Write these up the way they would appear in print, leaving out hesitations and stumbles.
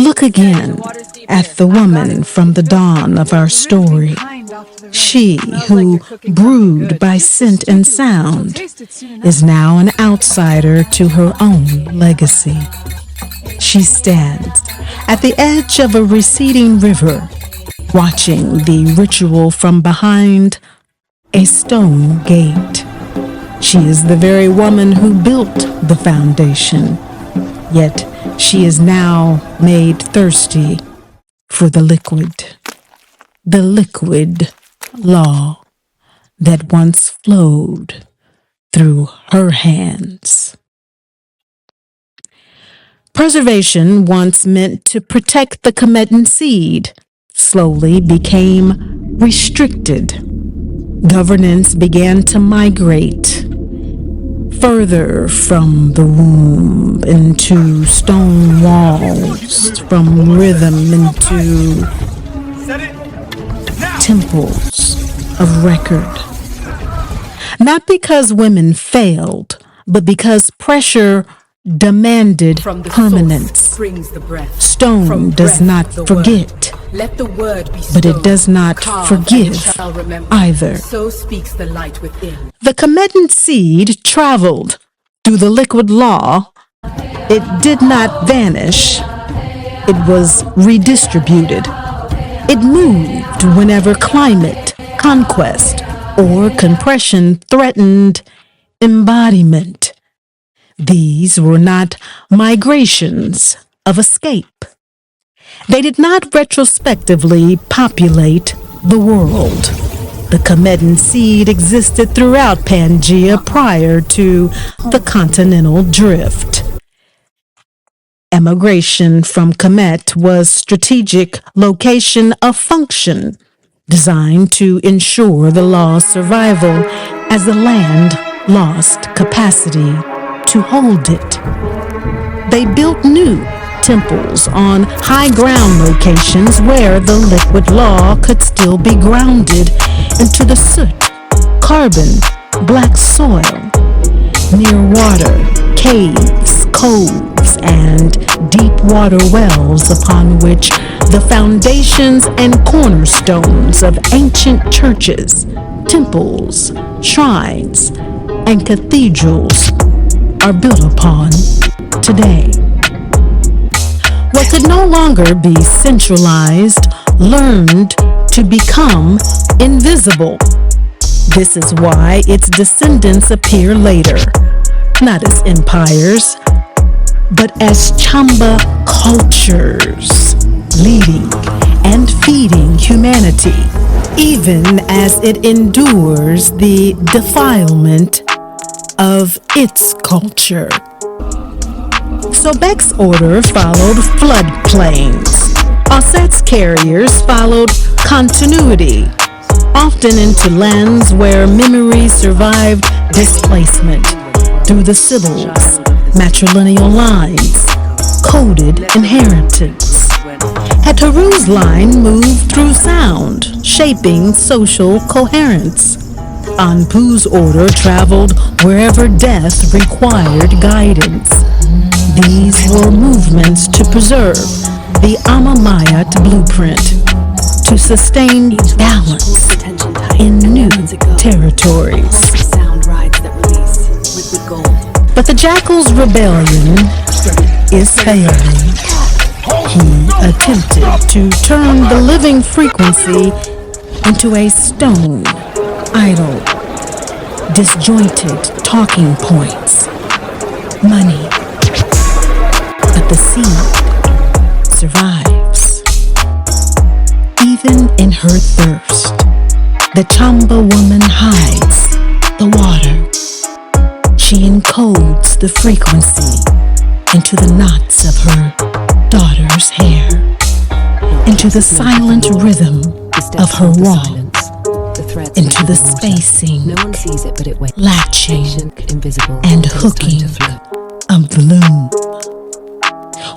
Look again at the woman from the dawn of our story. She who brewed by scent and sound is now an outsider to her own legacy. She stands at the edge of a receding river, watching the ritual from behind a stone gate. She is the very woman who built the foundation, yet she is now made thirsty for the liquid law that once flowed through her hands. Preservation, once meant to protect the Kemetan seed, slowly became restricted. Governance began to migrate further from the womb into stone walls, from rhythm into temples of record. Not because women failed, but because pressure demanded permanence. Stone does not forget, but it does not forgive either. The Kemetan seed traveled through the liquid law. It did not vanish. It was redistributed. It moved whenever climate, conquest, or compression threatened embodiment. These were not migrations of escape. They did not retrospectively populate the world. The Kemetan seed existed throughout Pangea prior to the continental drift. Emigration from Kemet was strategic location of function, designed to ensure the law's survival as the land lost capacity to hold it. They built new temples on high ground locations where the liquid law could still be grounded into the soot-carbon black soil, near water, caves, coves, and deep water wells upon which the foundations and cornerstones of ancient churches, temples, shrines, and cathedrals are built upon today. What could no longer be centralized learned to become invisible. This is why its descendants appear later, not as empires, but as Chamba cultures, leading and feeding humanity, even as it endures the defilement of its culture. Sobek's order followed floodplains. Auset's carriers followed continuity, often into lands where memory survived displacement through the Sibyls, matrilineal lines, coded inheritance. Het-Heru's line moved through sound, shaping social coherence. Anpu's order traveled wherever death required guidance. These were movements to preserve the Amma-Ma'at blueprint, to sustain balance in new territories. But the jackal's rebellion is failing. He attempted to turn the living frequency into a stone idol, disjointed talking points, money. But the seed survives. Even in her thirst, the Chamba woman hides the water. She encodes the frequency into the knots of her daughter's hair, into the silent rhythm of her walk, into the spacing, latching, and hooking of the loom.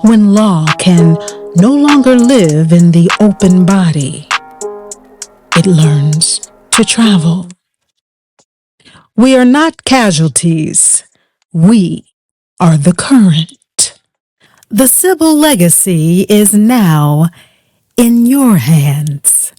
When law can no longer live in the open body, it learns to travel. We are not casualties. We are the current. The Sybil legacy is now in your hands.